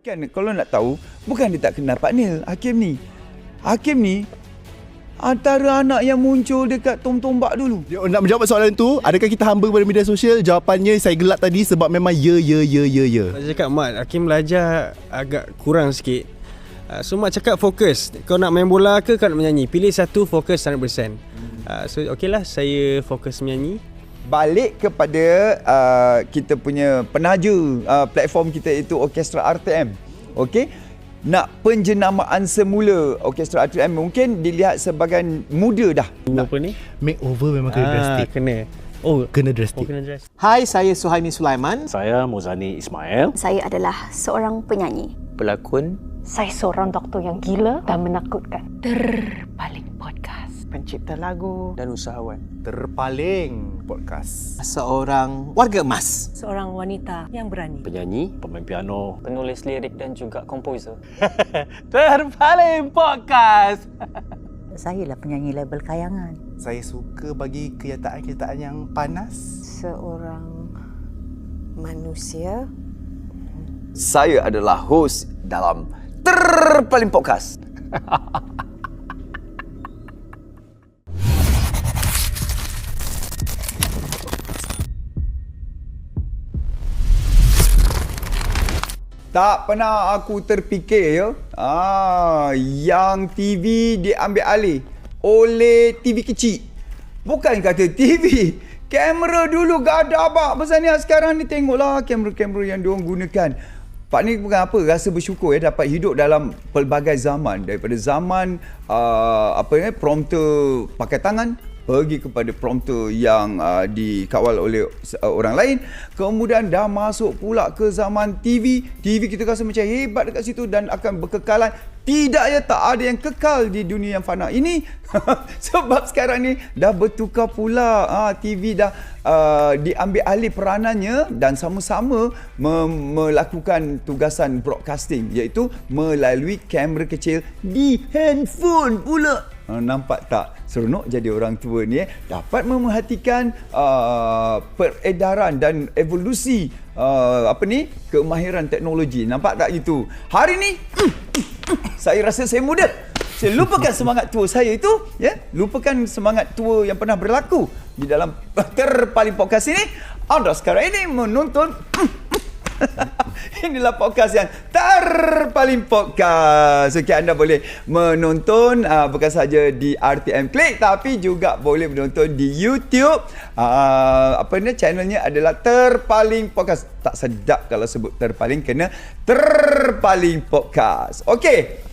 Kan kalau nak tahu, bukan dia tak kenal Pak Nil, Hakim ni. Hakim ni antara anak yang muncul dekat Tom Tombak dulu. Nak menjawab soalan tu, adakah kita hamba kepada media sosial? Jawapannya saya gelak tadi sebab memang ya. Saya cakap, Mat, Hakim belajar agak kurang sikit. So Mat cakap fokus. Kau nak main bola ke kau nak menyanyi? Pilih satu, fokus 100%. So okey lah, saya fokus menyanyi. Balik kepada kita punya penaja platform kita itu Orkestra RTM. Okey, nak penjenamaan semula Orkestra RTM mungkin dilihat sebagai muda dah. Apa ni? Makeover memang kena drastic. Kena drastic. Kena drastic. Hai, saya Suhaimi Sulaiman. Saya Muzani Ismail. Saya adalah seorang penyanyi. Pelakon. Saya seorang doktor yang gila dan menakutkan. Terpaling podcast. Pencipta lagu. Dan usahawan. Terpaling podcast. Seorang warga emas. Seorang wanita yang berani. Penyanyi, pemain piano, penulis lirik dan juga komposer. Terpaling podcast. Saya lah penyanyi label kayangan. Saya suka bagi kenyataan-kenyataan yang panas. Seorang manusia. Saya adalah host dalam Terpaling Podcast. Tak pernah aku terfikir yang TV diambil alih oleh TV kecil. Bukan kata TV, kamera dulu gadah abang. Pasal ni sekarang ni tengoklah kamera-kamera yang diorang gunakan. Pak ni bukan apa, rasa bersyukur dapat hidup dalam pelbagai zaman. Daripada zaman prompter pakai tangan, pergi kepada prompter yang dikawal oleh orang lain. Kemudian dah masuk pula ke zaman TV. TV kita rasa macam hebat dekat situ dan akan berkekalan. Tidak ya, tak ada yang kekal di dunia yang fana ini. Sebab sekarang ni dah bertukar pula. TV dah diambil alih peranannya dan sama-sama melakukan tugasan broadcasting, iaitu melalui kamera kecil di handphone pula. Nampak tak seronok jadi orang tua ni dapat memerhatikan peredaran dan evolusi kemahiran teknologi. Nampak tak itu? Hari ni saya rasa saya muda. Saya lupakan semangat tua saya itu, lupakan semangat tua yang pernah berlaku di dalam Terpaling Podcast ini. Anda sekarang ini menonton inilah podcast yang Terpaling Podcast. Okey, anda boleh menonton bukan saja di RTM Click tapi juga boleh menonton di YouTube. Channelnya adalah Terpaling Podcast. Tak sedap kalau sebut terpaling, kena Terpaling Podcast. Okey.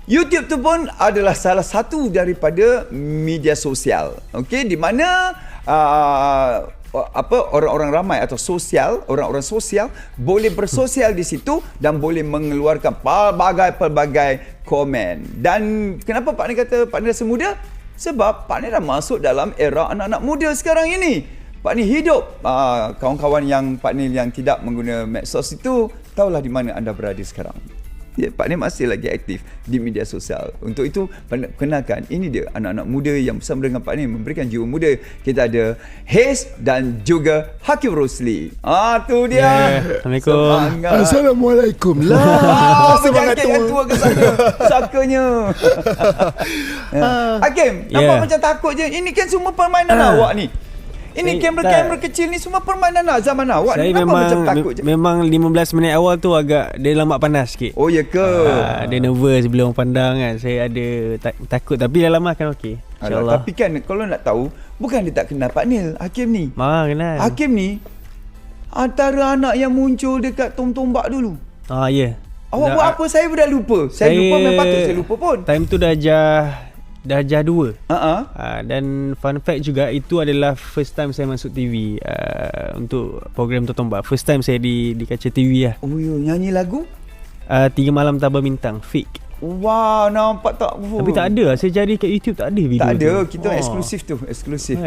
YouTube tu pun adalah salah satu daripada media sosial. Okey, di mana orang-orang ramai atau orang-orang sosial boleh bersosial di situ dan boleh mengeluarkan pelbagai komen. Dan kenapa Pak Ni kata Pak Ni rasa muda? Sebab Pak Ni dah masuk dalam era anak-anak muda sekarang ini. Pak Ni hidup. Kawan-kawan yang Pak Ni yang tidak mengguna medsos itu, tahulah di mana anda berada sekarang. Ya, Pak Ni masih lagi aktif di media sosial. Untuk itu, kenalkan, ini dia anak-anak muda yang bersama dengan Pak Ni memberikan jiwa muda. Kita ada Haze dan juga Hakim Rosli. Tu dia. Assalamualaikum. Semangat. Assalamualaikum lah. Semangat tua ke sana. Sakanya. Hakim, nampak macam takut je. Ini kan semua permainan awak ni. Ini kamera-kamera kecil ni semua permainan zaman awak. Saya ni macam takut je? Memang 15 minit awal tu agak dia lambat panas sikit. Oh ya ke? Dia nervous bila orang pandang kan. Saya ada takut tapi dah lama akan okey. InsyaAllah. Tapi kan kalau nak tahu, bukan dia tak kenal Pak Nil, Hakim ni. Kenal. Hakim ni antara anak yang muncul dekat Tom Tombak dulu. Ya. Awak buat apa? Saya dah lupa. Saya lupa, memang patut saya lupa pun. Time tu dah jah 2. Dan fun fact juga, itu adalah first time saya masuk TV untuk program Totombak. First time saya di kaca TV lah. Oh yo, nyanyi lagu? 3 Malam Tabah Bintang, fake. Wah, nampak tak? Tapi tak ada, saya cari kat YouTube tak ada video tak ada, tu. kita eksklusif tu, eksklusif.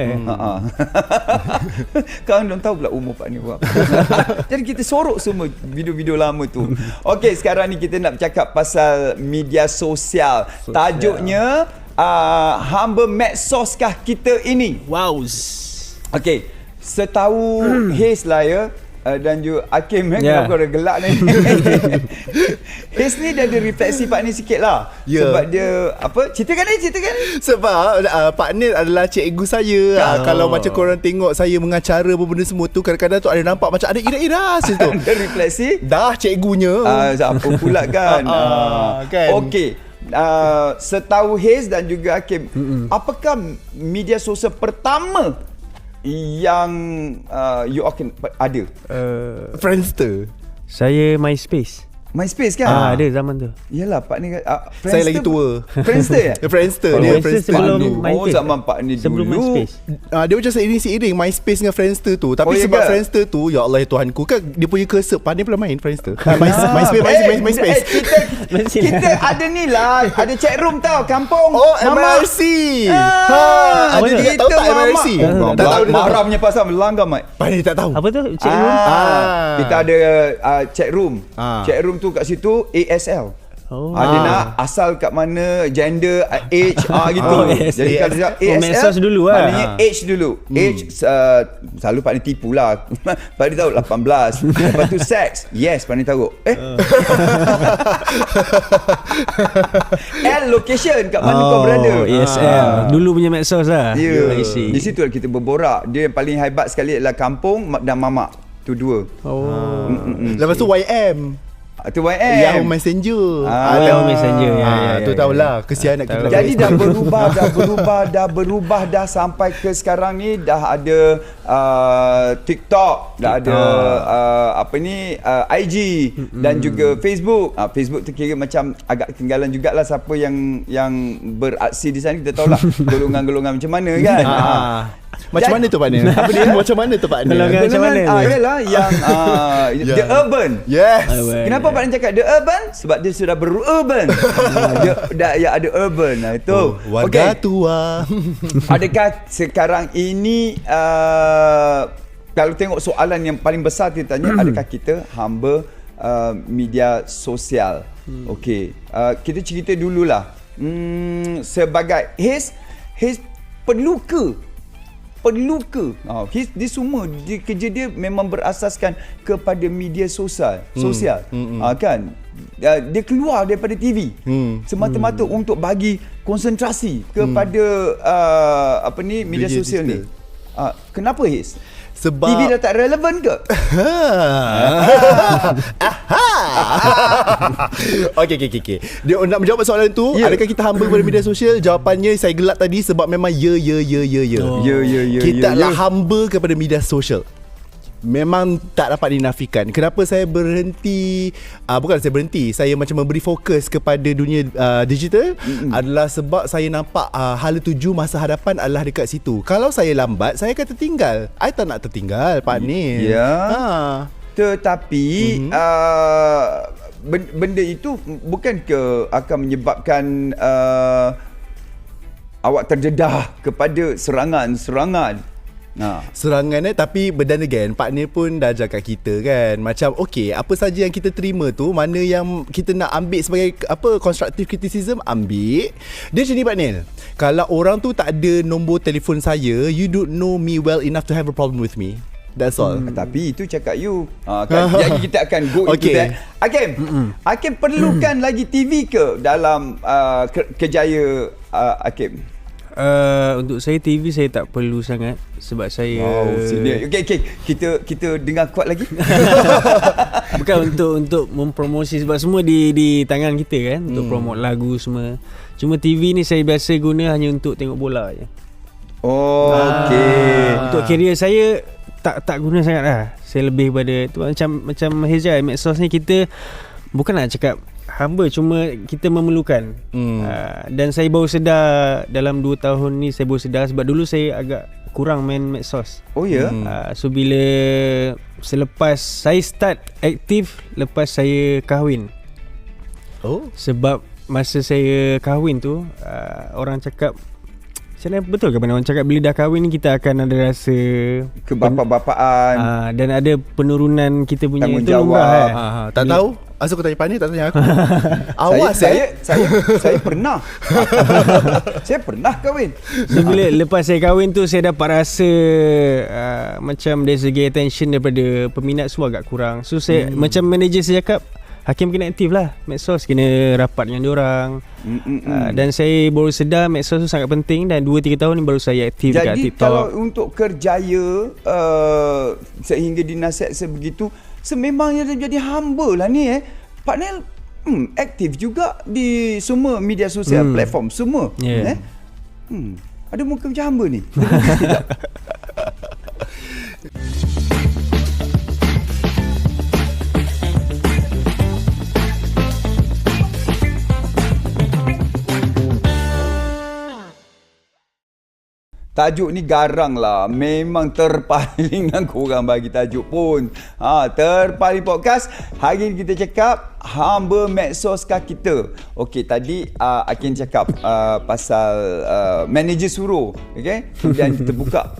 Kau don't tahu pula umur Pak Ni buat. Jadi kita sorok semua video-video lama tu. Okey, sekarang ni kita nak bercakap pasal media sosial. Tajuknya hamba medsoskah kita ini? Wow. Okey, setahu Haze lah ya, dan juga Hakim Ya. Kenapa orang gelak ni. His ni dia ada refleksi Pak Nil sikit lah. Ya. Sebab dia ceritakan ni. Sebab Pak Nil adalah cikgu saya. Kalau macam korang tengok saya mengacara apa benda semua tu, kadang-kadang tu ada nampak macam ada iras-iras tu. Dia refleksi. Dah cikgunya. Apa pula kan. Kan. Okey. Setahu Haze dan juga Hakim, apakah media sosial pertama yang you akan ada? Friendster. Saya MySpace. MySpace kan? Ada zaman tu. Yalah Pak Ni Saya lagi tua. Friendster ya? Friendster. Oh, Dia Friendster Friendster sebelum dulu. MySpace. zaman Pak Ni Sebelum dulu. MySpace. Dia macam seiring MySpace dengan Friendster tu. Tapi ya sebab ke? Friendster tu, ya Allah ya Tuhanku, kan dia punya cursor. Pak Nil pernah main Friendster. MySpace. Kita ada ni lah. Ada chat room tau. Kampung Oh, Mama. MRC. Apa tu? Dia tahu tak MRC? Tak tahu dia. Marah punya pasal melanggar Mat. Pak Nil tak tahu. Apa tu? Cik room? Kita ada chat room. Chat room tu kat situ ASL. Oh. Dia nak asal kat mana, gender, age, gitu. yes. Jadi kalau dia medsos ASL, dulu lah. maknanya age dulu. Age, selalu Pak Ni tipu lah. Pak Ni tahu 18. Lepas tu sex. Yes, Pak Ni tahu. L, location, kat mana kau berada. ESL. Dulu punya medsos lah. Ya. I see. Di situ kita berborak. Dia yang paling hebat sekali adalah kampung dan mamak. Tu dua. Lepas tu YM. Tu YM. Yahoo Messenger. Yahoo Messenger. Tu tahulah. Kesian nak kita. Jadi dah berubah dah sampai ke sekarang ni dah ada TikTok, dah ada IG dan juga Facebook. Facebook tu kira macam agak ketinggalan jugalah siapa yang beraksi di sana, kita tahulah golongan-golongan macam mana kan. Macam mana tu Pak Nil? Apa dia? Macam mana tu Pak Nil? Golongan macam mana? Ialah yang The Urban. Yes. Kenapa Pak Nil cakap The Urban? Sebab dia sudah berurban. Dia ada urban. Itu. Warga tua. Adakah sekarang ini kalau tengok soalan yang paling besar kita tanya, adakah kita hamba media sosial? Okey, kita cerita dululah. Sebagai Haze perlu ke? Dia semua kerja dia memang berasaskan kepada media sosial. Kan? Dia keluar daripada TV semata-mata untuk bagi konsentrasi kepada media sosial ni. Kenapa Haze? Sebab TV dah tak relevan ke? Okay. Dia nak menjawab soalan tu, adakah kita hamba kepada media sosial? Jawapannya saya gelak tadi sebab memang ya. Kita adalah hamba kepada media sosial. Memang tak dapat dinafikan. Kenapa saya berhenti, bukan saya berhenti, saya macam memberi fokus kepada dunia digital adalah sebab saya nampak hala tuju masa hadapan adalah dekat situ. Kalau saya lambat, saya akan tertinggal. I tak nak tertinggal Pak Nil. Tetapi benda itu bukan ke akan menyebabkan awak terdedah kepada serangan. Serangan tapi then again Pak Nil pun dah ajar kat kita kan, macam okey, apa saja yang kita terima tu, mana yang kita nak ambil sebagai constructive criticism, ambil. Dia macam ni Pak Nil, kalau orang tu tak ada nombor telefon saya, you don't know me well enough to have a problem with me. That's all. Tapi itu cakap you kan. Jadi kita akan go into that. Hakim perlukan lagi TV ke dalam kerjaya Hakim? Untuk saya TV saya tak perlu sangat sebab saya senior. Okay. Kita dengar kuat lagi. Bukan untuk mempromosi, sebab semua di tangan kita kan, untuk promote lagu semua. Cuma TV ni saya biasa guna hanya untuk tengok bola je. Untuk career saya tak guna sangat lah. Saya lebih pada tu, macam Heza, medsos ni kita bukan nak cakap hamba, cuma kita memerlukan. Dan saya baru sedar dalam 2 tahun ni, saya baru sedar sebab dulu saya agak kurang main medsos. So bila selepas saya start aktif lepas saya kahwin. Sebab masa saya kahwin tu orang cakap, macam betul ke orang cakap bila dah kahwin ni kita akan ada rasa kebapa-bapaan dan ada penurunan kita punya tanggungjawab. lumrah, tak tahu Asal kau tanya Pani tak tanya aku. Awas saya pernah. Saya pernah kahwin. So, bila lepas saya kahwin tu saya dapat rasa macam dari segi attention daripada peminat semua agak kurang. So saya macam manager saya cakap, Hakim kena aktif lah medsos, kena rapat dengan diorang. Dan saya baru sedar medsos tu sangat penting. Dan 2-3 tahun ni baru saya aktif dekat Jadi TikTok. kalau untuk kerjaya sehingga dinasihat sebegitu, sememangnya dia jadi humble lah ni Pak Nel aktif juga di semua media sosial platform semua. Ada muka macam hamba ni. Tajuk ni garang lah. Memang terpaling dengan korang bagi tajuk pun. Terpaling podcast. Hari ni kita cakap hamba medsoskah kita. Okey, tadi Akin cakap pasal manager suruh. Okay? Kemudian kita buka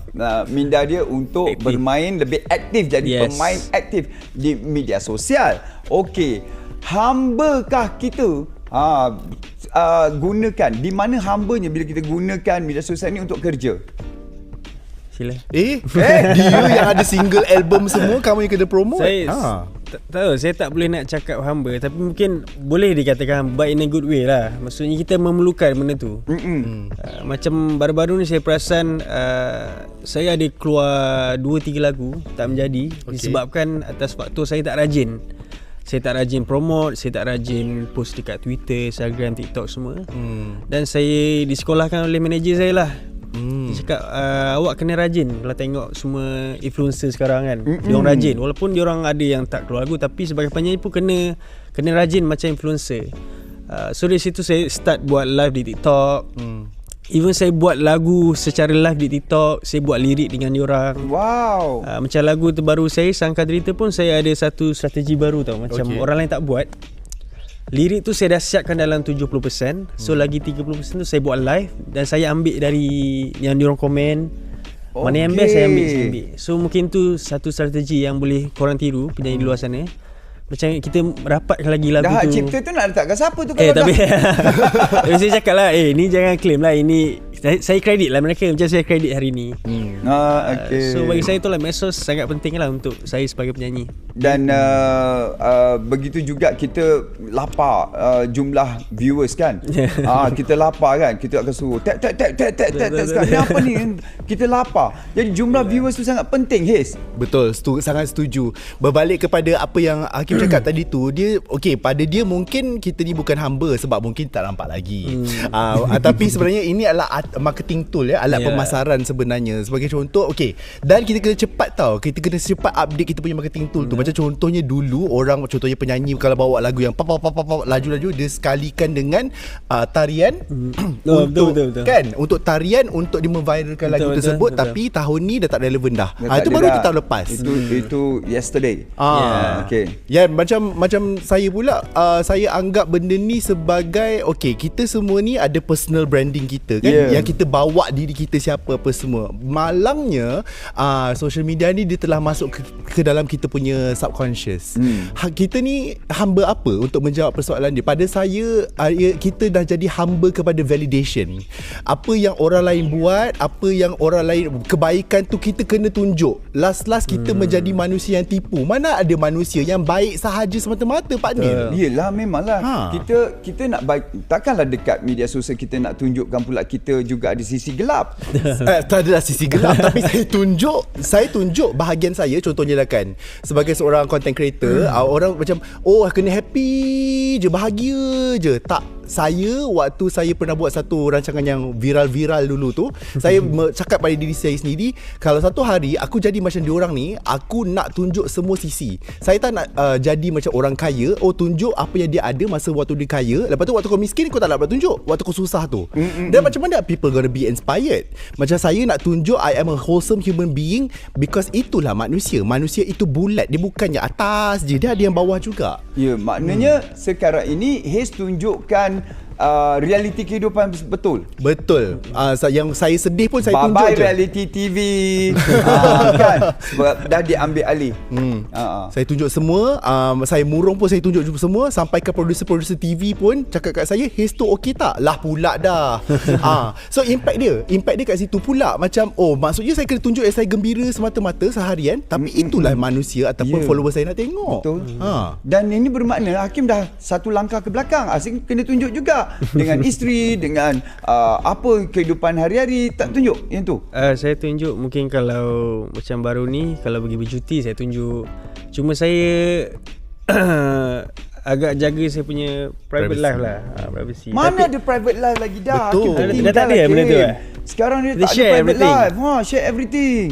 minda dia untuk aktif, bermain lebih aktif. Jadi pemain aktif di media sosial. Okey, hambakah kita? Gunakan di mana hambanya bila kita gunakan media sosial ni untuk kerja? Sila. Dia yang ada single album semua, kamu yang kena promote. Saya tahu, saya tak boleh nak cakap hamba, tapi mungkin boleh dikatakan but in a good way lah. Maksudnya kita memerlukan benda tu. Macam baru-baru ni saya perasan saya ada keluar 2-3 lagu tak menjadi, disebabkan atas faktor saya tak rajin. Saya tak rajin promote, saya tak rajin post dekat Twitter, Instagram, TikTok semua. Dan saya disekolahkan oleh manager saya lah. Dia cakap awak kena rajin. Kalau tengok semua influencer sekarang kan, diorang rajin. Walaupun diorang ada yang tak keluar lagu, tapi sebagai penyanyi pun kena rajin macam influencer. So dari situ saya start buat live di TikTok. Even saya buat lagu secara live di TikTok, saya buat lirik dengan diorang. Wow. Macam lagu terbaru saya, Sangka Derita pun, saya ada satu strategi baru tau. Macam orang lain tak buat. Lirik tu saya dah siapkan dalam 70%. So lagi 30% tu saya buat live. Dan saya ambil dari yang diorang komen. Mana yang best saya ambil. So mungkin tu satu strategi yang boleh korang tiru, penyanyi di luar sana. Macam kita rapatkan lagi lagu dah, tu. Cipta tu nak letakkan siapa tu kalau tapi saya cakap lah, ni jangan claim lah. Ini saya kredit lah mereka, macam saya kredit hari ni. So bagi saya tu lah, medsos sangat penting lah untuk saya sebagai penyanyi. Dan begitu juga kita lapar jumlah viewers kan. Kita lapar kan, kita akan suruh tap sekarang. Ni apa ni? Kita lapar. Jadi jumlah viewers tu sangat penting, Hiz. Betul, sangat setuju. Berbalik kepada apa yang Hakim cakap tadi tu, dia pada dia mungkin kita ni bukan hamba sebab mungkin tak nampak lagi. Tapi sebenarnya ini adalah marketing tool alat pemasaran sebenarnya. Sebagai contoh, dan kita kena cepat tau. Kita kena cepat update kita punya marketing tool tu. Macam contohnya dulu orang, contohnya penyanyi kalau bawa lagu yang laju-laju, dia sekalikan dengan tarian untuk betul. Kan, untuk tarian untuk dia memviralkan lagu tersebut. Tapi tahun ni dah tak relevan dah. Itu baru tahun lepas. Itu yesterday. Macam saya pula, saya anggap benda ni sebagai kita semua ni ada personal branding kita kan, yang kita bawa diri kita siapa apa semua. Malangnya social media ni dia telah masuk ke dalam kita punya subconscious. Kita ni hamba apa untuk menjawab persoalan dia? Pada saya, kita dah jadi hamba kepada validation. Apa yang orang lain buat, apa yang orang lain kebaikan tu kita kena tunjuk. Last kita menjadi manusia yang tipu. Mana ada manusia yang baik sahaja semata-mata, Pak Nil? Yelah, memanglah. Kita nak baik, takkanlah dekat media sosial kita nak tunjukkan pula kita juga ada sisi gelap. Tak adalah sisi gelap, tapi saya tunjuk bahagian saya. Contohnya lah kan, sebagai seorang content creator, orang macam kena happy je, bahagia je. Tak, saya waktu saya pernah buat satu rancangan yang viral dulu tu, saya cakap pada diri saya sendiri, kalau satu hari aku jadi macam diorang ni, aku nak tunjuk semua sisi. Saya tak nak jadi macam orang kaya, tunjuk apa yang dia ada masa waktu dia kaya, lepas tu waktu kau miskin kau tak nak tunjuk waktu kau susah tu. Dan macam mana people gonna be inspired? Macam saya nak tunjuk I am a wholesome human being, because itulah manusia itu bulat, dia bukannya atas je, dia ada yang bawah juga. Maknanya sekarang ini Haze tunjukkan realiti kehidupan betul. Betul. Yang saya sedih pun saya tunjuk Bye-bye je. reality TV. Kan? Sebab dah diambil alih. Saya tunjuk semua, saya murung pun saya tunjuk semua, sampai ke producer-producer TV pun cakap kat saya, Haze tu okey tak? Lah pula dah. So impact dia kat situ pula, macam maksudnya saya kena tunjuk saya gembira semata-mata seharian, tapi itulah manusia ataupun follower saya nak tengok. Betul. Dan ini bermakna Hakim dah satu langkah ke belakang. Asyik kena tunjuk juga dengan isteri, dengan apa kehidupan hari-hari. Tak tunjuk yang tu? Saya tunjuk mungkin kalau macam baru ni, kalau pergi bercuti saya tunjuk. Cuma saya agak jaga saya punya private life lah, privacy. Mana ada private life lagi dah? Betul. Hakim Dah tak ada benda tu lah. Sekarang dia Dia tak ada share private everything. life. Share everything.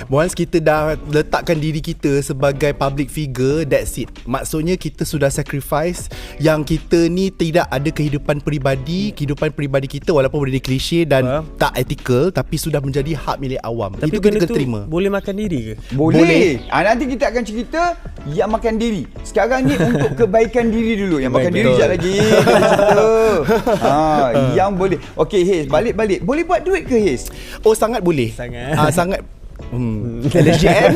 Once kita dah letakkan diri kita sebagai public figure, that's it. Maksudnya kita sudah sacrifice yang kita ni tidak ada kehidupan peribadi kita walaupun boleh klise dan tak ethical, tapi sudah menjadi hak milik awam. Tapi Itu kita benda kena tu terima. boleh makan diri ke? Boleh. Nanti kita akan cerita yang makan diri. Sekarang ni untuk kebaikan diri dulu. Yang makan diri sekejap lagi kita cerita. Yang boleh. Okey Haze, balik. Boleh buat duit ke Haze? Oh, sangat boleh. Sangat. LSDN.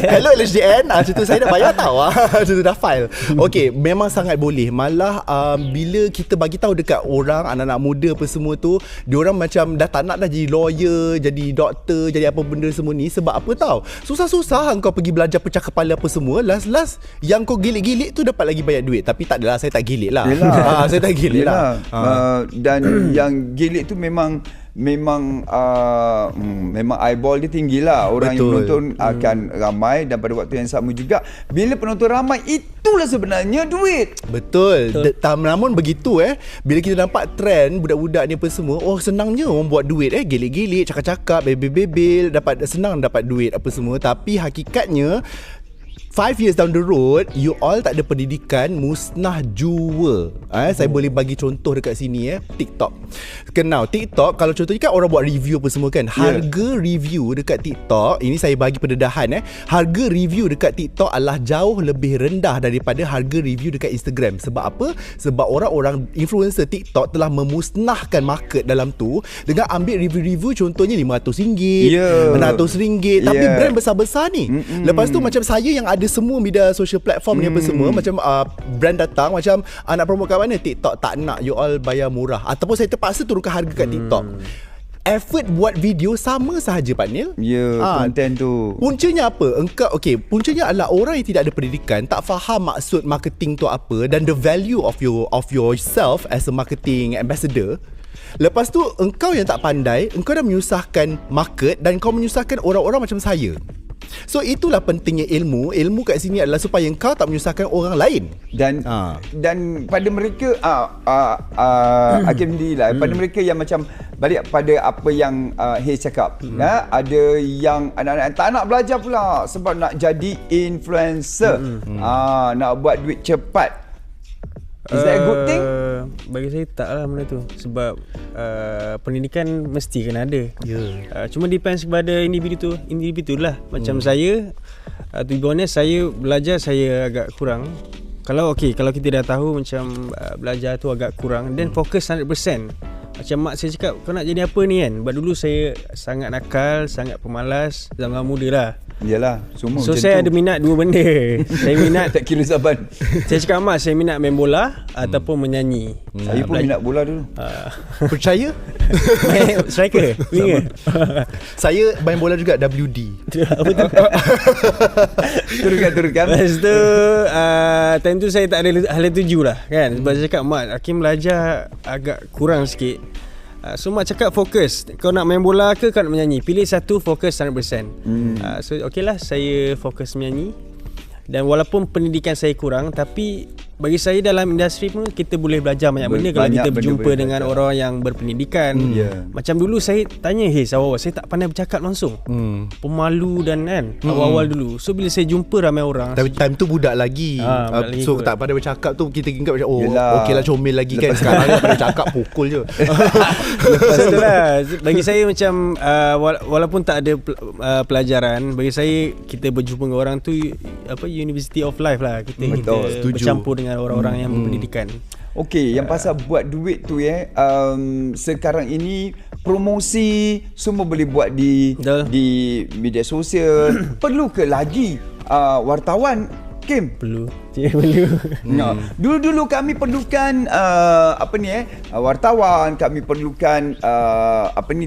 Hello LSDN. Macam tu saya dah bayar tau. Macam tu dah file. Okay, memang sangat boleh. Malah bila kita bagi tahu dekat orang, anak-anak muda apa semua tu, diorang macam dah tak nak dah jadi lawyer, jadi doktor, jadi apa benda semua ni. Sebab apa tau, susah-susah kau pergi belajar pecah kepala apa semua. Last yang kau gilik-gilik tu dapat lagi banyak duit. Tapi tak adalah, saya tak gilik lah. Saya tak gilik lah. Dan yang gilik tu memang eyeball dia tinggi lah. Orang yang penonton akan ramai, dan pada waktu yang sama juga bila penonton ramai, itulah sebenarnya duit. Betul. Namun begitu bila kita nampak trend budak-budak ni apa semua, senangnya orang buat duit gilik-gilik, cakap-cakap, bebel-bebel, senang dapat duit apa semua. Tapi hakikatnya 5 years down the road, you all tak ada pendidikan, musnah jua. Saya boleh bagi contoh dekat sini TikTok. Kenal TikTok, kalau contohnya kan orang buat review apa semua kan. Harga review dekat TikTok, ini saya bagi pendedahan harga review dekat TikTok adalah jauh lebih rendah daripada harga review dekat Instagram. Sebab apa? Sebab orang-orang influencer TikTok telah memusnahkan market dalam tu dengan ambil review-review contohnya RM500, RM600. Tapi brand besar-besar ni. Lepas tu macam saya yang ada semua media social platform ni apa semua, macam brand datang macam nak promote kat mana, TikTok tak nak, you all bayar murah, ataupun saya terpaksa turunkan harga kat TikTok. Effort buat video sama sahaja Pak Nil. Konten tu. Puncanya apa? Puncanya adalah orang yang tidak ada pendidikan, tak faham maksud marketing tu apa dan the value of yourself as a marketing ambassador. Lepas tu engkau yang tak pandai, engkau dah menyusahkan market dan kau menyusahkan orang-orang macam saya. So itulah pentingnya ilmu. Ilmu kat sini adalah supaya kau tak menyusahkan orang lain. Dan pada mereka Hakim sendirilah, pada mereka yang macam balik pada apa yang Haze cakap, ada yang anak-anak tak nak belajar pula sebab nak jadi influencer, nak buat duit cepat. Is that a good thing? Bagi saya tak lah benda tu. Sebab pendidikan mesti kena ada. Cuma depends kepada individu lah. Macam saya, to be honest, saya belajar saya agak kurang. Kalau kita dah tahu macam belajar tu agak kurang, then fokus 100%. Macam mak saya cakap, kau nak jadi apa ni kan? Sebab dulu saya sangat nakal, sangat pemalas, zaman muda lah. Yalah, semua so macam saya tu. ada minat dua benda. Saya minat tak kira zaman. Saya cakap mak, saya minat main bola ataupun menyanyi. Saya pun minat bola dulu. Percaya? Main striker, winger. Saya main bola juga, WD. Apa tu? Turunkan. Lepas tu time tu saya tak ada hal tuju lah kan. Sebab saya cakap mak, Hakim belajar agak kurang sikit. So mak cakap fokus, kau nak main bola ke kau nak menyanyi, pilih satu, fokus 100%. So okeylah, saya fokus menyanyi. Dan walaupun pendidikan saya kurang, tapi bagi saya dalam industri pun kita boleh belajar banyak benda kalau kita berjumpa dengan orang yang berpendidikan. Macam dulu saya tanya awal-awal saya tak pandai bercakap langsung, pemalu dan awal-awal dulu. So bila saya jumpa ramai orang, tapi time tu budak lagi, so tak pandai bercakap tu kita ingat macam okeylah comel lagi kan. Sekarang tak pandai bercakap, pukul je. Lepas tu lah, bagi saya macam walaupun tak ada pelajaran, bagi saya kita berjumpa dengan orang tu University of Life lah. Kita bercampur dengan orang-orang yang berpendidikan. Okey, yang pasal buat duit tu sekarang ini promosi semua boleh buat di Betul. di media sosial. Perlu ke lagi wartawan, Kim? Perlu. Perlu. Dulu-dulu kami perlukan wartawan, kami perlukan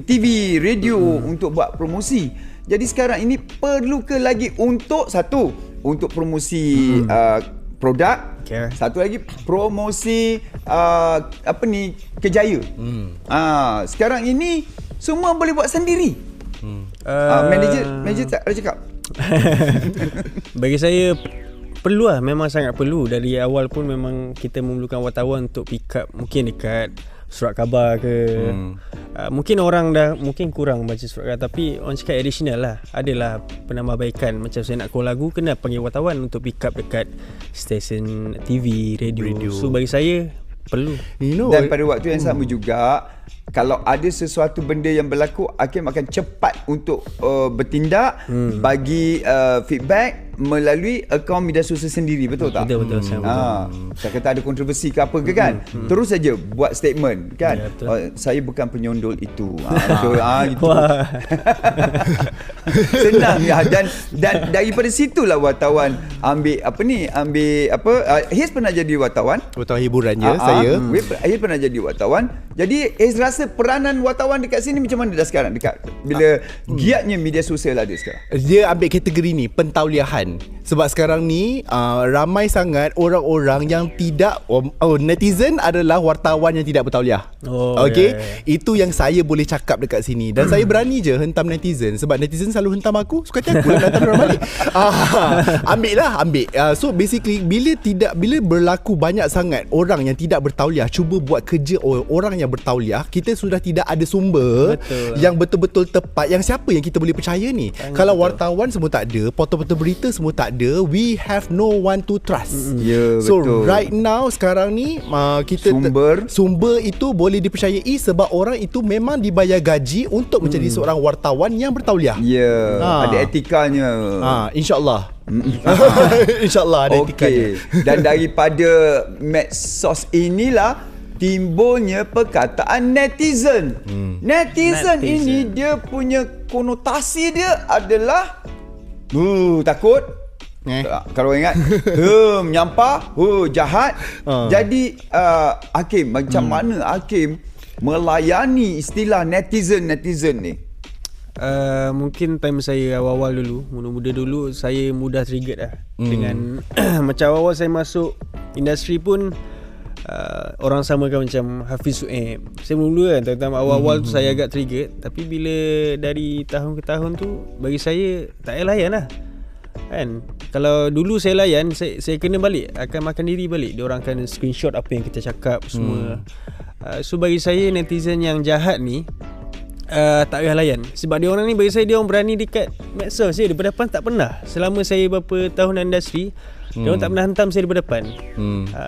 TV, radio untuk buat promosi. Jadi sekarang ini perlu ke lagi untuk promosi produk, Okay. satu lagi promosi kerjaya. Sekarang ini semua boleh buat sendiri. Manager tak ada cakap. Bagi saya perlu lah, memang sangat perlu. Dari awal pun memang kita memerlukan wartawan untuk pick up, mungkin dekat surat khabar ke. Mungkin orang mungkin kurang baca surat khabar, tapi orang cakap additional lah, adalah penambahbaikan. Macam saya nak call lagu, kena panggil wartawan untuk pick up dekat stesen TV, radio. So bagi saya perlu. Dan pada waktu yang sama juga, kalau ada sesuatu benda yang berlaku, Hakim akan cepat untuk bertindak, bagi feedback melalui akaun media sosial sendiri, betul tak? Betul. Tak kata ada kontroversi ke apa ke kan, terus saja buat statement kan. Ya, betul. Saya bukan penyondol itu. Betul. Gitu. Senang ya. Dan daripada situlah wartawan ambil Hiz pernah jadi wartawan. Wartawan hiburan je saya. Hiz pernah jadi wartawan. Jadi Hiz rasa peranan wartawan dekat sini macam mana dah sekarang, dekat bila giatnya media sosial ada sekarang? Dia ambil kategori ni, pentauliahan. Sebab sekarang ni ramai sangat orang-orang yang tidak netizen adalah wartawan yang tidak bertauliah. Okey, itu yang saya boleh cakap dekat sini. Dan saya berani je hentam netizen, sebab netizen selalu hentam aku, suka hati aku lah hentam orang balik. Ambil. So basically bila berlaku banyak sangat orang yang tidak bertauliah cuba buat kerja orang yang bertauliah, kita sudah tidak ada sumber yang betul-betul tepat, yang siapa yang kita boleh percaya ni. Kalau wartawan semua tak ada, portal-portal berita semua tak ada, we have no one to trust. So betul. right now sekarang ni kita sumber itu boleh dipercayai sebab orang itu memang dibayar gaji untuk menjadi seorang wartawan yang bertauliah. Ada etikanya. InsyaAllah. InsyaAllah ada etikanya. Dan daripada medsos inilah timbulnya perkataan netizen. Netizen ini dia punya konotasi dia adalah takut. Kalau ingat menyampah, jahat. Jadi Hakim, macam mana Hakim melayani istilah netizen ni? Mungkin time saya awal-awal dulu, muda-muda dulu, saya mudah trigger lah dengan macam awal saya masuk industri pun orang samakan macam Hafiz Su'aib. Saya mula kan terutama awal-awal tu saya agak trigger, tapi bila dari tahun ke tahun tu bagi saya tak payah layan lah kan. Kalau dulu saya layan, saya kena balik, akan makan diri balik. Diorang akan screenshot apa yang kita cakap semua. So bagi saya netizen yang jahat ni tak payah layan. Sebab dia orang ni bagi saya, dia orang berani dekat medsos je. Daripada depan tak pernah. Selama saya berapa tahun industri, dia orang tak pernah hantam saya daripada depan.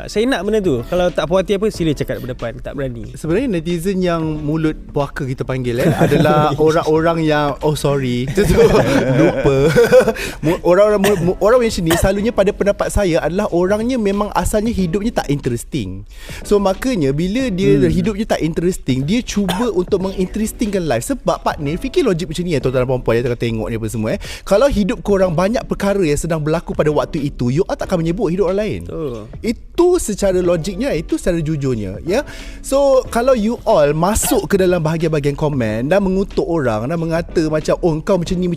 Saya nak benda tu. Kalau tak puas hati apa, sila cakap daripada depan. Tak berani. Sebenarnya netizen yang mulut puaka kita panggil adalah orang-orang yang sorry lupa. Orang macam ni selalunya pada pendapat saya adalah orangnya memang asalnya hidupnya tak interesting. So makanya bila dia hidupnya tak interesting, dia cuba untuk menginterestingkan life. Sebab partner, fikir logik macam ni tuan-tuan dan puan-puan yang tengah tengok ni apa semua. Kalau hidup korang banyak perkara yang sedang berlaku pada waktu itu, you takkan menyebut hidup orang lain. Itu secara logiknya, itu secara jujurnya, ya. So kalau you all masuk ke dalam bahagian-bahagian komen dan mengutuk orang dan mengata macam engkau macam ni,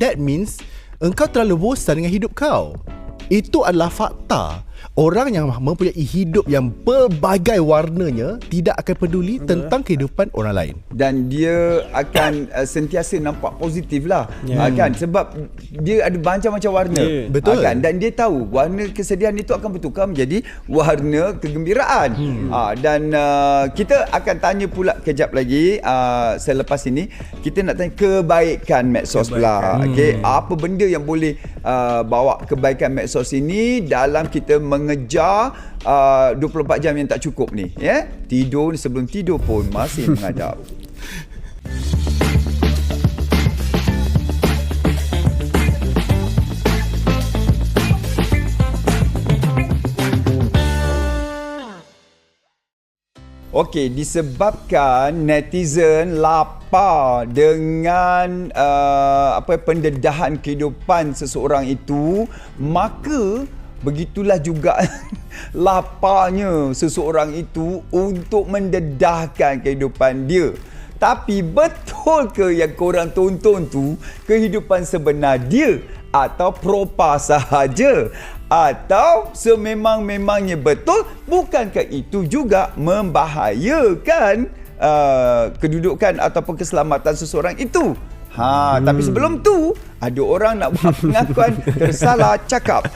that means engkau terlalu bosan dengan hidup kau. Itu adalah fakta. Orang yang mempunyai hidup yang berbagai warnanya tidak akan peduli tentang kehidupan orang lain. Dan dia akan sentiasa nampak positif lah, kan? Sebab dia ada macam-macam warna. Betul. Kan? Dan dia tahu warna kesedihan itu akan bertukar menjadi warna kegembiraan. Dan kita akan tanya pula kejap lagi selepas ini. Kita nak tanya kebaikan medsos pula. Okay? Apa benda yang boleh bawa kebaikan medsos ini dalam kita mengejar 24 jam yang tak cukup ni, ya? Tidur sebelum tidur pun masih mengadap. Okey, disebabkan netizen lapar dengan pendedahan kehidupan seseorang itu, maka begitulah juga laparnya seseorang itu untuk mendedahkan kehidupan dia. Tapi betul ke yang korang tonton tu kehidupan sebenar dia atau propa sahaja? Atau sememang-memangnya betul, bukankah itu juga membahayakan kedudukan ataupun keselamatan seseorang itu? Tapi sebelum tu ada orang nak buat pengakuan tersalah cakap.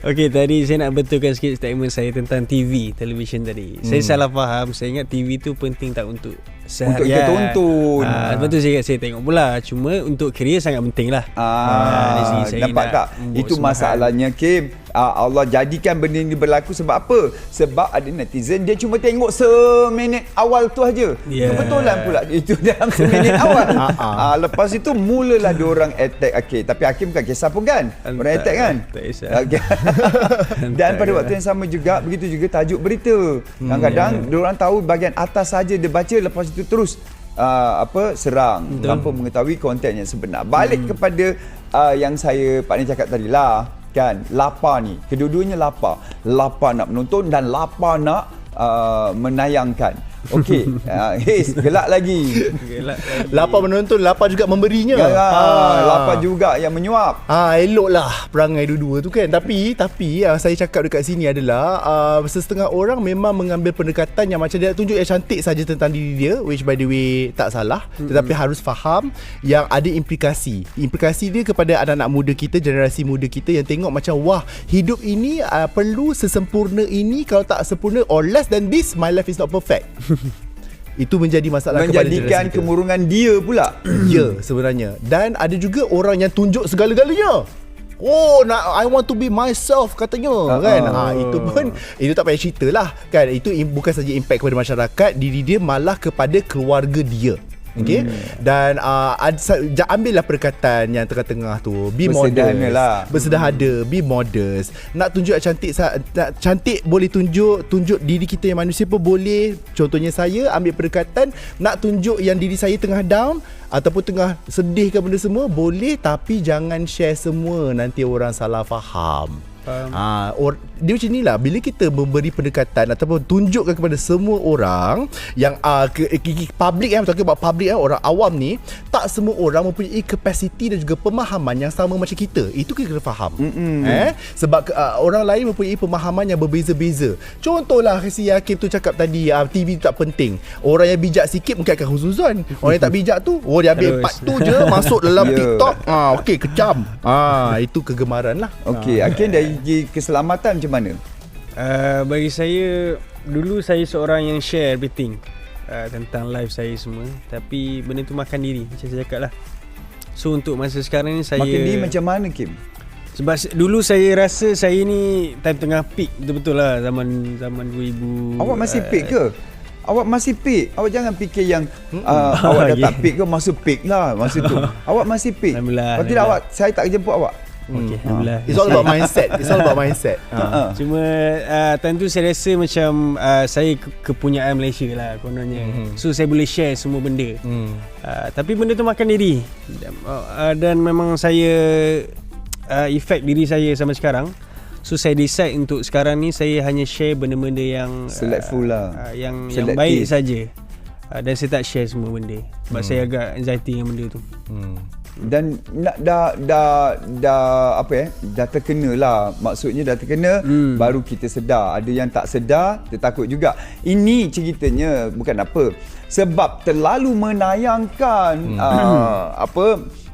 Okey, tadi saya nak betulkan sikit statement saya tentang TV, television tadi. Saya salah faham. Saya ingat TV tu penting tak untuk seharian. Untuk kita tonton. Betul saya tengok pula. Cuma untuk kerja sangat penting lah. Nampak tak? Itu masalahnya, Kim. Allah jadikan benda ni berlaku sebab apa? Sebab ada netizen dia cuma tengok seminit awal tu aja. Kebetulan pula itu dalam seminit awal. Lepas itu mulalah diorang attack Hakim. Tapi Hakim bukan kisah pun kan? Orang attack kan? Tak kisah. Okay. Dan pada waktu yang sama juga, begitu juga tajuk berita. Kadang-kadang diorang tahu bahagian atas saja dia baca, lepas itu terus serang tanpa mengetahui konten yang sebenar. Balik kepada yang saya partner cakap tadi lah, kan, lapar ni, kedua-duanya lapar nak menonton dan lapar nak menayangkan. Okey, gelak lagi. Lapar menonton, lapar juga memberinya. Lapar juga yang menyuap. Eloklah perangai dua-dua tu kan. Tapi saya cakap dekat sini adalah setengah orang memang mengambil pendekatan yang macam dia nak tunjuk yang cantik saja tentang diri dia, which by the way tak salah, tetapi harus faham yang ada implikasi dia kepada anak-anak muda kita, generasi muda kita yang tengok macam wah, hidup ini perlu sesempurna ini, kalau tak sempurna or less than this, my life is not perfect. Itu menjadi masalah menjadikan kemurungan dia pula. Ya, sebenarnya. Dan ada juga orang yang tunjuk segala-galanya. I want to be myself katanya, kan. Itu pun itu tak payah cerita lah, kan. Itu bukan saja impact kepada masyarakat, diri dia, malah kepada keluarga dia. Okay? Dan ambillah perkataan yang tengah-tengah tu, be modest, bersederhana, be modest. Nak tunjuk cantik boleh tunjuk diri kita yang manusia pun boleh. Contohnya saya ambil perkataan nak tunjuk yang diri saya tengah down ataupun tengah sedih ke benda semua, boleh, tapi jangan share semua, nanti orang salah faham. Dia macam ni lah. Bila kita memberi pendekatan ataupun tunjukkan kepada semua orang yang public, talking about public, orang awam ni, tak semua orang mempunyai kapasiti dan juga pemahaman yang sama macam kita. Itu kita kena faham. Sebab orang lain mempunyai pemahaman yang berbeza-beza. Contohlah si Hakim tu cakap tadi, TV tu tak penting. Orang yang bijak sikit mungkin akan huzuzan. Orang yang tak bijak tu, dia ambil part tu je, masuk dalam TikTok, okey, kecam. Itu kegemaran lah. Okey, Hakim dari keselamatan macam mana? Bagi saya, dulu saya seorang yang share everything tentang life saya semua. Tapi benda tu makan diri, macam saya cakap lah. So untuk masa sekarang ni saya makan diri macam mana, Kim? Sebab dulu saya rasa saya ni time tengah peak, betul-betul lah, zaman 2000. Awak masih peak ke? Awak masih peak. Awak jangan fikir yang awak dah tak peak ke, masa peak lah masa tu. Awak masih peak. Kalau tidak awak, saya tak jemput awak. Okay, Alhamdulillah. It's all about mindset. Cuma time tu saya rasa macam saya kepunyaan Malaysia lah kononnya. So saya boleh share semua benda. Tapi benda tu makan diri. Dan memang saya effect diri saya sampai sekarang. So saya decide untuk sekarang ni saya hanya share benda-benda yang selectful lah, yang baik saja. Dan saya tak share semua benda sebab saya agak anxiety dengan benda tu. Dan dah terkena lah. Maksudnya dah terkena, baru kita sedar. Ada yang tak sedar, dia takut juga. Ini ceritanya bukan apa, sebab terlalu menayangkan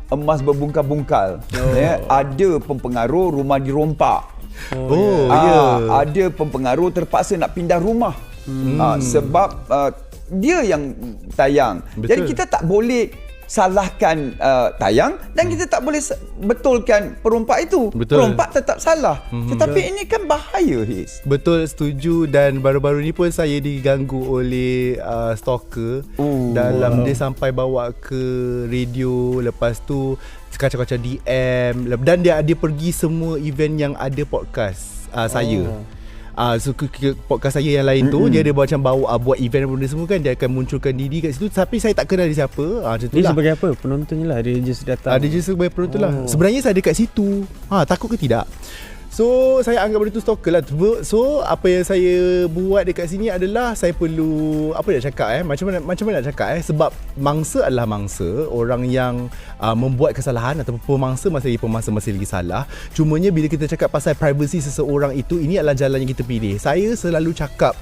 emas berbungkal-bungkal. Ada pempengaruh rumah dirompak. Ada pempengaruh terpaksa nak pindah rumah. Sebab dia yang tayang. Betul. Jadi kita tak boleh salahkan tayang dan kita tak boleh betulkan perompak itu. Betul. Perompak tetap salah. Tetapi ini kan bahaya, Hiz. Betul, setuju. Dan baru-baru ni pun saya diganggu oleh stalker. Dia sampai bawa ke radio, lepas tu kacau-kacau DM, dan dia pergi semua event yang ada podcast saya. So podcast saya yang lain tu, dia ada macam buat event benda semua kan, dia akan munculkan diri kat situ, tapi saya tak kenal dia siapa. Macam tu Dia lah. sebagai apa? Penonton je lah. Dia just datang. Dia je sebagai penonton lah. Sebenarnya saya ada kat situ. Takut ke tidak? So saya anggap benda tu stalker lah. So apa yang saya buat dekat sini adalah saya perlu, apa nak cakap macam mana nak cakap sebab mangsa adalah mangsa. Orang yang membuat kesalahan ataupun pemangsa masih lagi salah. Cumanya bila kita cakap pasal privacy seseorang itu, ini adalah jalan yang kita pilih. Saya selalu cakap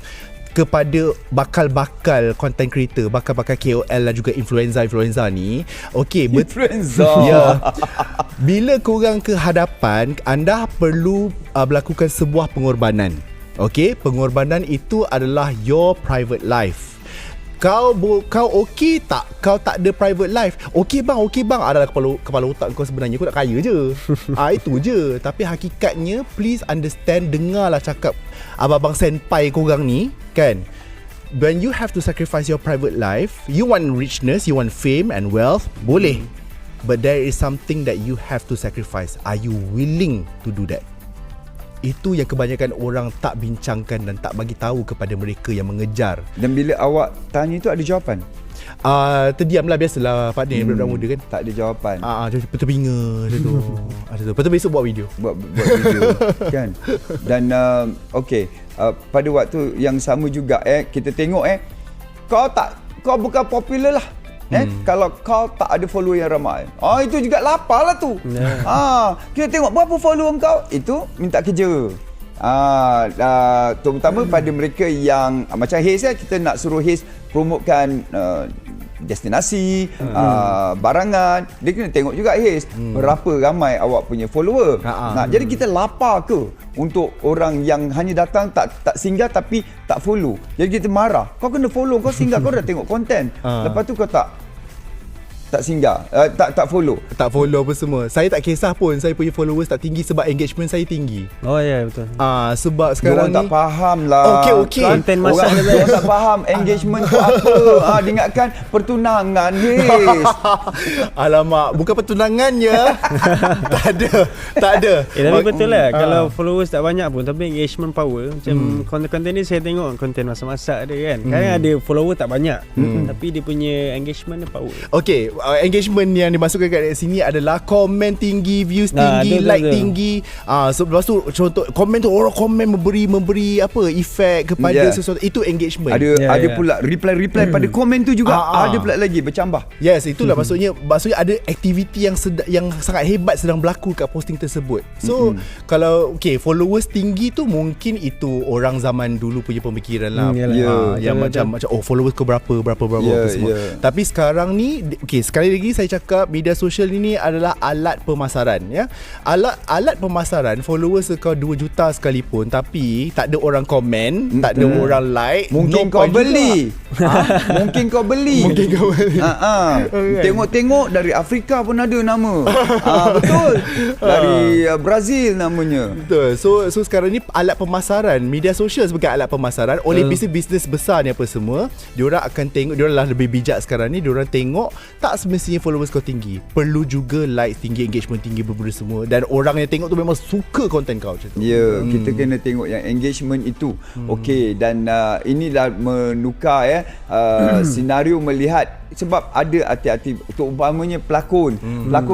kepada bakal-bakal content creator, bakal-bakal KOL dan juga influencer ni, okey, Influencer. Ya. Bila korang ke hadapan, anda perlu melakukan sebuah pengorbanan. Okey, pengorbanan itu adalah your private life. Kau okey tak? Kau tak ada private life. Okey bang. Adalah kepala otak kau sebenarnya kau nak kaya je. Itu je. Tapi hakikatnya please understand, dengarlah cakap abang-abang senpai korang ni kan. When you have to sacrifice your private life, you want richness, you want fame and wealth, boleh. But there is something that you have to sacrifice. Are you willing to do that? Itu yang kebanyakan orang tak bincangkan dan tak bagi tahu kepada mereka yang mengejar. Dan bila awak tanya itu ada jawapan? Terdiamlah, biasalah partner budak muda kan. Tak ada jawapan. Terpinga macam tu. Lepas tu besok buat video. Buat video kan. Dan okey, pada waktu yang sama juga kita tengok kau bukan popular lah. Kalau kau tak ada follower yang ramai, itu juga lapar lah tu. Kita tengok berapa follower kau, itu minta kerja. Terutama pada mereka yang macam Haze kita nak suruh Haze promotekan destinasi, barangan, dia kena tengok juga Haze berapa ramai awak punya follower. Jadi kita lapar ke untuk orang yang hanya datang tak singgah tapi tak follow. Jadi kita marah, kau kena follow, kau singgah, kau dah tengok konten, lepas tu kau tak singgah, tak follow apa semua. Saya tak kisah pun saya punya followers tak tinggi sebab engagement saya tinggi. Oh ya, betul. Sebab sekarang orang tak faham lah. Okey. Konten masak orang tak faham engagement tu apa. Diingatkan pertunangan, yes. Alamak, bukan pertunangannya. Tak ada. Tapi betul lah, kalau followers tak banyak pun tapi engagement power. Macam konten-konten ni saya tengok konten masak-masak dia kan. Kadang ada follower tak banyak tapi dia punya engagement dia power. Okey, engagement yang dimasukkan kat sini adalah komen tinggi, views tinggi, like tinggi. So lepas tu contoh komen tu orang komen memberi apa efek kepada sesuatu, itu engagement. Ada pula reply pada komen tu juga. Ada pula lagi bercambah. Yes, itulah maksudnya ada aktiviti yang sangat hebat sedang berlaku kat posting tersebut. So kalau followers tinggi tu mungkin itu orang zaman dulu punya pemikiran lah. Yang macam followers kau berapa semua. Tapi sekarang ni sekali lagi saya cakap media sosial ini adalah alat pemasaran ya. Alat pemasaran. Followers kau 2 juta sekalipun tapi tak ada orang komen, tak ada orang like, mungkin kau beli. Mungkin kau beli. Tengok dari Afrika pun ada nama. Betul. Dari Brazil namanya. Betul. So sekarang ni alat pemasaran, media sosial sebagai alat pemasaran oleh bisnes besar ni apa semua. Diorang akan tengok, diorang lah lebih bijak sekarang ni, diorang tengok tak semestinya followers kau tinggi, perlu juga like tinggi, engagement tinggi, benda semua, dan orang yang tengok tu memang suka konten kau macam tu. Kita kena tengok yang engagement itu. Okey, dan ini dah menukar senario melihat, sebab ada hati-hati untuk umpamanya pelakon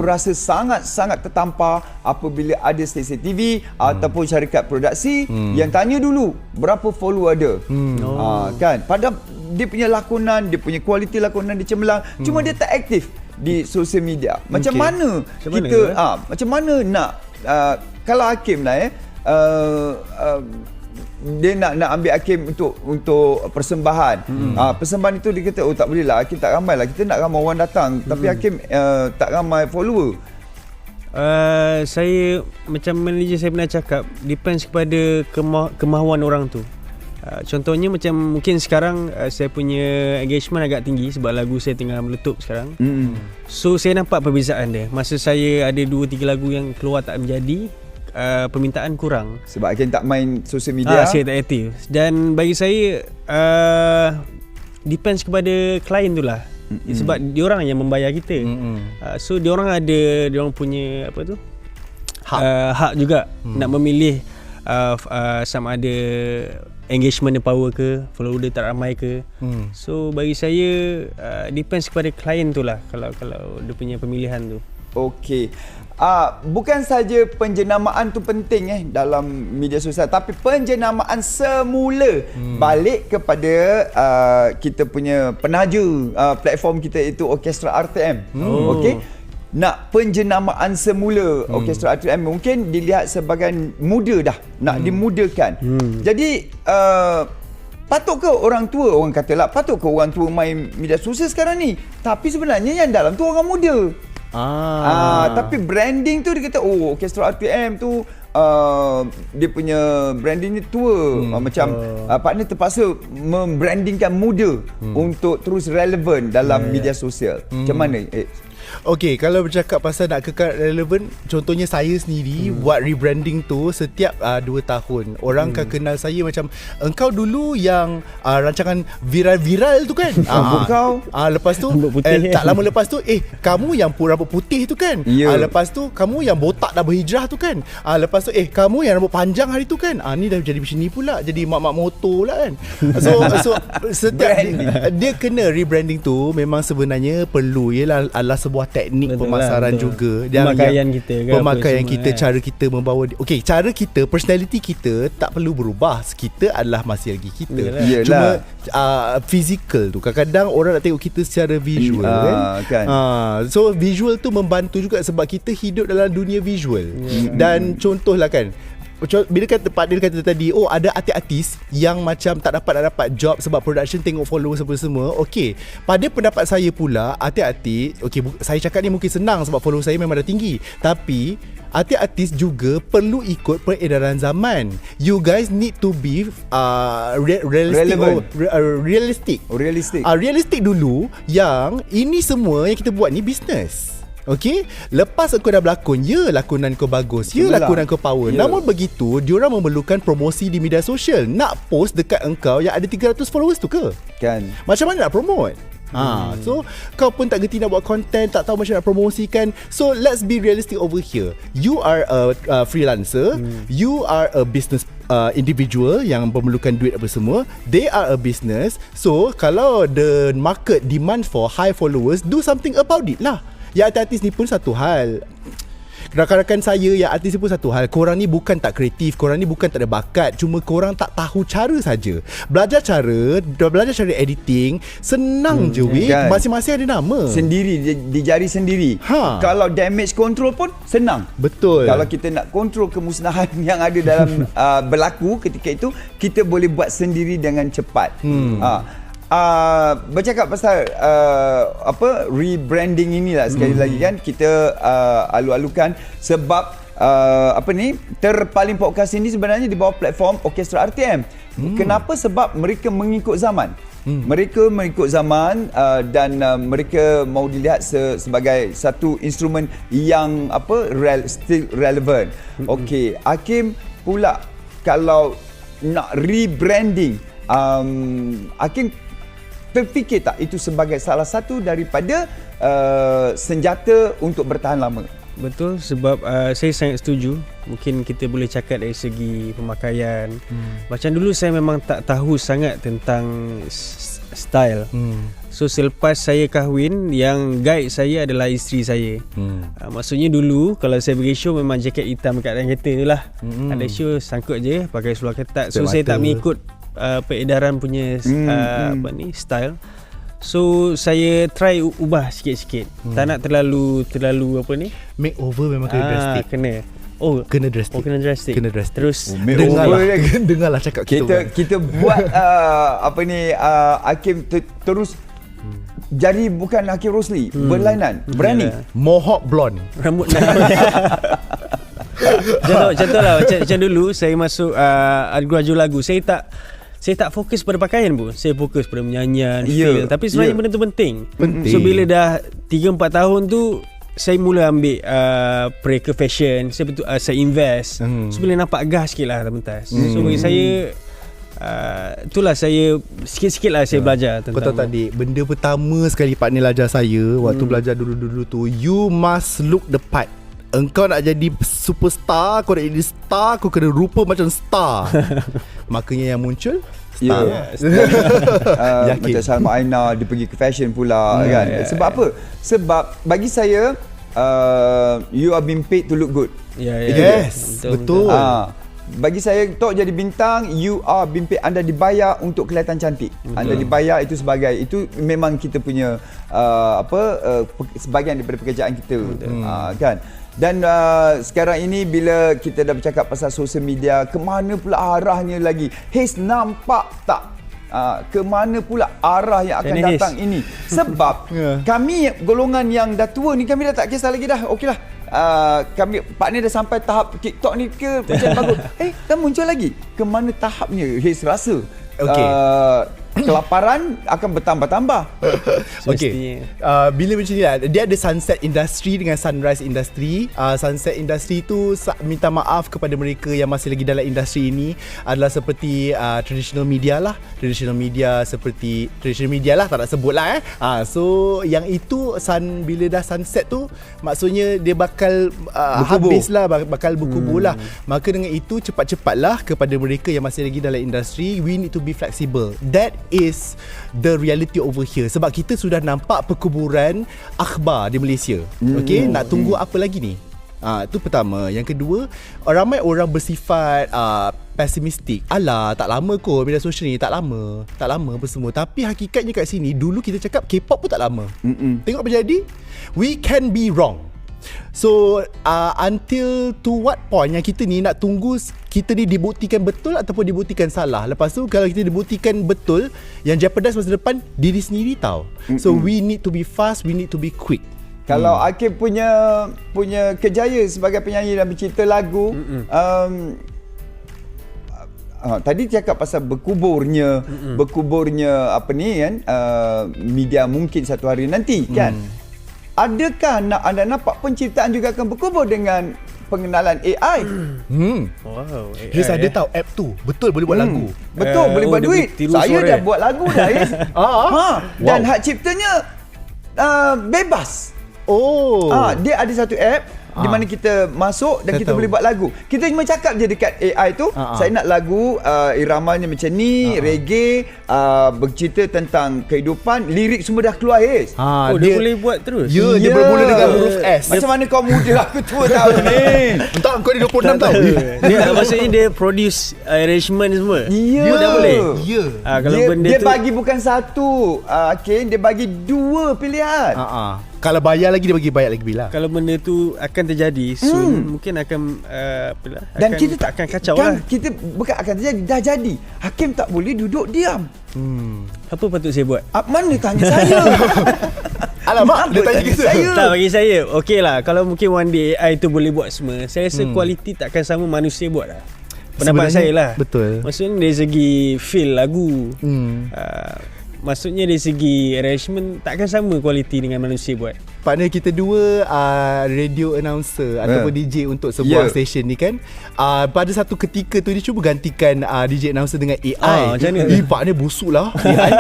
rasa sangat-sangat tertampar apabila ada stesen TV ataupun syarikat produksi yang tanya dulu berapa follower ada. Kan, padahal dia punya lakonan, dia punya kualiti lakonan dia cemerlang, cuma dia tak aktif di sosial media. Macam mana macam mana nak kalau Hakim lah dia nak ambil Hakim untuk persembahan. Persembahan itu dia kata tak boleh lah, Hakim tak ramai lah, kita nak ramai orang datang tapi Hakim tak ramai follower. Saya macam manager saya pernah cakap, depends kepada kemahuan orang tu. Contohnya macam mungkin sekarang saya punya engagement agak tinggi sebab lagu saya tengah meletup sekarang. So saya nampak perbezaan dia. Masa saya ada 2-3 lagu yang keluar tak menjadi, permintaan kurang sebab Hakim tak main sosial media. Saya tak aktif. Dan bagi saya depends kepada klien tu lah. Sebab diorang yang membayar kita. So diorang ada diorang punya apa tu hak juga nak memilih sama ada engagement dia power ke, follower dia tak ramai ke. So bagi saya depends kepada klien tu lah kalau dia punya pemilihan tu. Okey. Bukan saja penjenamaan tu penting dalam media sosial, tapi penjenamaan semula balik kepada kita punya penaja platform kita itu Orkestra RTM. Okey. Nak penjenamaan semula Orkestra RTM mungkin dilihat sebagai muda dah, nak dimudakan. Jadi patut ke orang tua, orang katalah patut ke orang tua main media sosial sekarang ni? Tapi sebenarnya yang dalam tu orang muda. Tapi branding tu dia kata Orkestra RTM tu dia punya branding ni tua. Macam partner terpaksa membrandingkan muda untuk terus relevan dalam media sosial. Macam mana? Okey, kalau bercakap pasal nak kekal relevan, contohnya saya sendiri buat rebranding tu setiap 2 tahun. Orang akan kenal saya macam engkau dulu yang rancangan viral-viral tu kan. Kau lepas tu tak lama lepas tu kamu yang rambut putih tu kan. Lepas tu kamu yang botak dah berhijrah tu kan. Lepas tu kamu yang rambut panjang hari tu kan. Ni dah jadi macam ni pula, jadi mak-mak motor lah kan. So setiap dia kena rebranding tu memang sebenarnya perlu, ialah adalah sebuah teknik pemasaran juga. Pemakaian kita, cara kita membawa. Okey, cara kita, personality kita tak perlu berubah. Kita adalah masih lagi kita. Cuma physical tu kadang-kadang orang nak tengok kita secara visual kan. So visual tu membantu juga sebab kita hidup dalam dunia visual. Dan contohlah kan, bila dia kata tadi ada artis yang macam tak dapat job sebab production tengok followers semua. Okey, pada pendapat saya pula artis saya cakap ni mungkin senang sebab follower saya memang dah tinggi, tapi artis juga perlu ikut peredaran zaman. You guys need to be realistic. Realistic dulu yang ini semua yang kita buat ni business. Okey, lepas kau dah berlakon, lakonan kau bagus, lakonan kau power. Namun begitu, diorang memerlukan promosi di media sosial. Nak post dekat engkau yang ada 300 followers tu ke? Kan. Macam mana nak promote? So kau pun tak gerti nak buat content, tak tahu macam nak promosikan. So let's be realistic over here. You are a freelancer, you are a business individual yang memerlukan duit apa semua. They are a business. So kalau the market demand for high followers, do something about it lah. Ya, artis ni pun satu hal. Rakan-rakan saya yang artis ni pun satu hal. Korang ni bukan tak kreatif, korang ni bukan tak ada bakat, cuma korang tak tahu cara saja. Belajar cara editing senang je weh. Masing-masing ada nama sendiri, di jari sendiri. Kalau damage control pun senang. Betul. Kalau kita nak kontrol kemusnahan yang ada dalam berlaku ketika itu, kita boleh buat sendiri dengan cepat. Bercakap pasal rebranding inilah sekali lagi kan kita alu-alukan sebab terpaling podcast ini sebenarnya di bawah platform Orkestra RTM. Kenapa? Sebab mereka mengikut zaman. Mereka mengikut zaman dan mereka mau dilihat sebagai satu instrumen yang still relevant. Okey, Hakim pula kalau nak rebranding, Hakim terfikir tak itu sebagai salah satu daripada senjata untuk bertahan lama? Betul, sebab saya sangat setuju. Mungkin kita boleh cakap dari segi pemakaian. Macam dulu saya memang tak tahu sangat tentang style. So selepas saya kahwin, yang guide saya adalah isteri saya. Maksudnya dulu kalau saya pergi show memang jaket hitam kat dalam kereta tu lah. Ada show sangkut je pakai seluar ketat. So saya tak mengikut peredaran punya style. So saya try ubah sikit-sikit. Tak nak terlalu makeover memang kena drastic. Kena drastic. Terus dengarlah cakap kita buat Hakim terus jadi bukan Hakim Rosli, berlainan, berani. Mohawk blonde, rambut contohlah macam dulu saya masuk guraju lagu, saya tak fokus pada pakaian pun. Saya fokus pada menyanyian, feel. Tapi sebenarnya benda tu penting. So bila dah 3-4 tahun tu, saya mula ambil pereka fashion. Saya invest. So bila nampak gas sikit lah pentas. So bagi saya itulah saya sikit-sikit lah saya belajar tentang. Kau tahu tadi, benda pertama sekali partner ajar saya waktu belajar dulu-dulu tu, you must look the part. engkau nak jadi superstar, kau nak jadi star, kau kena rupa macam star. Makanya yang muncul Ya. Yakin. Macam Salma Aina dia pergi ke fashion pula kan. Sebab apa? Sebab bagi saya you are being paid to look good. Yes, betul. Bagi saya untuk jadi bintang, you are being paid, anda dibayar untuk kelihatan cantik. Anda dibayar itu sebagai, itu memang kita punya sebahagian daripada pekerjaan kita. Kan. Dan sekarang ini bila kita dah bercakap pasal social media, ke mana pula arahnya lagi? Haze, nampak tak ke mana pula arah yang akan datang ini? Sebab kami golongan yang dah tua ni, kami dah tak kisah lagi dah. Okeylah. Kami partner dah sampai tahap TikTok ni ke macam bagus. Dah muncul lagi. Ke mana tahapnya? Haze rasa. Kelaparan akan bertambah-tambah. Okey. Bila macam ni lah, dia ada sunset industry dengan sunrise industry. Sunset industry tu minta maaf kepada mereka yang masih lagi dalam industri ini, adalah seperti traditional media lah. Traditional media seperti traditional media lah, tak nak sebut lah so yang itu bila dah sunset tu, maksudnya dia bakal habis lah, bakal berkubur lah. Maka dengan itu cepat-cepatlah kepada mereka yang masih lagi dalam industri, we need to be flexible. That is the reality over here. Sebab kita sudah nampak perkuburan akhbar di Malaysia. Okay, nak tunggu apa lagi ni? Itu pertama. Yang kedua, ramai orang bersifat pesimistik. Alah, tak lama kot media sosial ni, tak lama apa semua. Tapi hakikatnya kat sini, dulu kita cakap K-pop pun tak lama. Tengok apa jadi? We can be wrong. So until to what point yang kita ni nak tunggu kita ni dibuktikan betul ataupun dibuktikan salah. Lepas tu kalau kita dibuktikan betul, yang jeopardize masa depan diri sendiri tau. So we need to be fast, we need to be quick. Kalau Hakim punya kejaya sebagai penyanyi dan pencipta lagu, tadi cakap pasal berkuburnya apa ni kan, media mungkin satu hari nanti kan. Adakah anda nampak penciptaan juga akan berkubur dengan pengenalan AI? Wow, AI. Haze ada tahu app tu betul boleh buat lagu. Betul, boleh buat duit. Saya dah buat lagu dah, Haze. Dan hak ciptanya bebas. Dia ada satu app di mana kita masuk dan kita boleh buat lagu. Kita cuma cakap je dekat AI tu, saya nak lagu iramanya macam ni, reggae, bercerita tentang kehidupan, lirik semua dah keluar, Haze. Dia boleh buat terus. Dia bermula dengan huruf S. Macam mana kau muda, aku tua tahun ni. Entah kau ni 26 tahun. Dia maksudnya dia produce arrangement semua. Dia dah boleh. Kalau benda dia tu bagi bukan satu, dia bagi dua pilihan. Kalau bayar lagi, dia bagi bayar lagi bila. Kalau benda tu akan terjadi soon, mungkin akan dan kita tak akan kacau kan, lah. kita bukan akan terjadi, dah jadi. Hakim tak boleh duduk diam. Apa patut saya buat? Mana tanya saya? Alamak, dia tanya kita. Tak, bagi saya okey lah. Kalau mungkin one day AI tu boleh buat semua, saya rasa kualiti takkan sama manusia buat lah. Pendapat saya lah. Betul. Maksudnya dari segi feel lagu, maksudnya dari segi arrangement takkan sama kualiti dengan manusia buat. Partner kita dua radio announcer ataupun DJ untuk sebuah station ni kan, pada satu ketika tu dia cuba gantikan DJ announcer dengan AI. Macam mana? Partner busuk lah AI.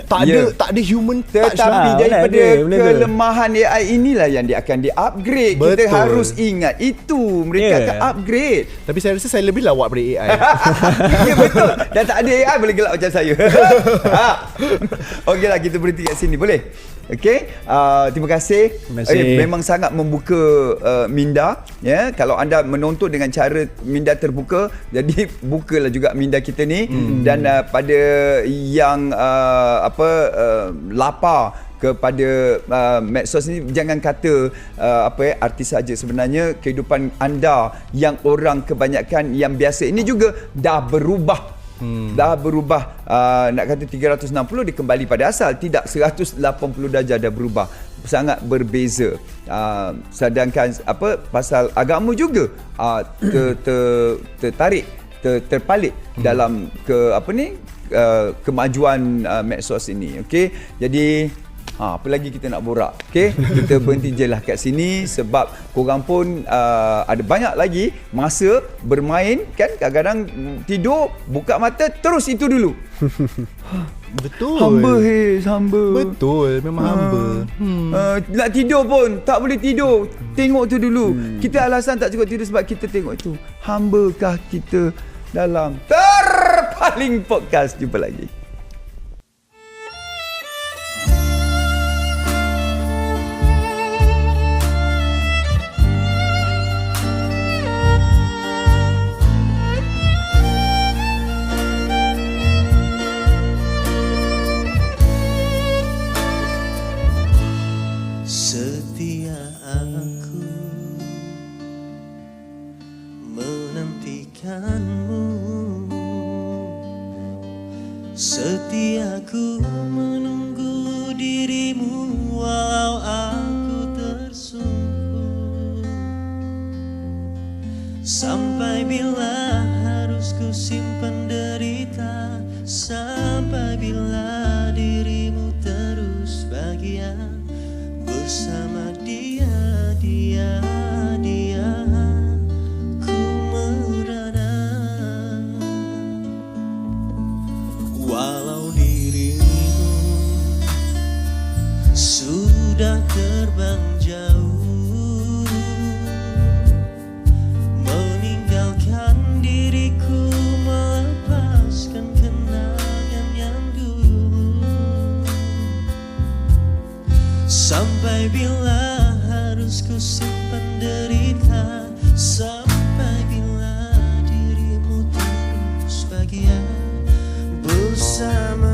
Tak ada human touch Tetapi lah. daripada benda tu. kelemahan AI inilah yang dia akan di-upgrade. Kita Betul. harus ingat itu. Mereka akan upgrade. Tapi saya rasa saya lebih lawak daripada AI. Ya, betul. Dan tak ada AI boleh gelak macam saya. Okeylah, kita berhenti kat sini, boleh? Okey, terima kasih. Memang sangat membuka minda, ya. Kalau anda menonton dengan cara minda terbuka, jadi bukalah juga minda kita ni. Dan pada yang lapar kepada medsos ni, jangan kata artis saja. Sebenarnya kehidupan anda yang orang kebanyakan yang biasa ini juga dah berubah. Dah berubah, nak kata 360 dia kembali pada asal, tidak 180 darjah dah berubah, sangat berbeza. Sedangkan pasal agama juga tertarik, terpalit dalam kemajuan medsos ini. Okey, jadi Apa lagi kita nak borak? Okey, kita berhenti je lah kat sini sebab korang pun ada banyak lagi masa bermain kan. Kadang-kadang tidur, buka mata terus itu dulu. Betul. Hamba hamba. Betul, memang hamba. Nak tidur pun tak boleh tidur. Tengok tu dulu. Kita alasan tak cukup tidur sebab kita tengok itu. Hambakah kita dalam Terpaling Podcast? Jumpa lagi. Setia aku menantikanmu, setia aku menunggu dirimu walau aku tersungkur. Sampai bila harus ku simpan derita, sampai bila dirimu terus bahagia bersama dia, ku merana. Walau dirimu sudah terbang jauh, meninggalkan diriku, melepaskan kenangan yang dulu. Sampai bila harus ku simpan derita, sampai bila dirimu terus bahagia bersama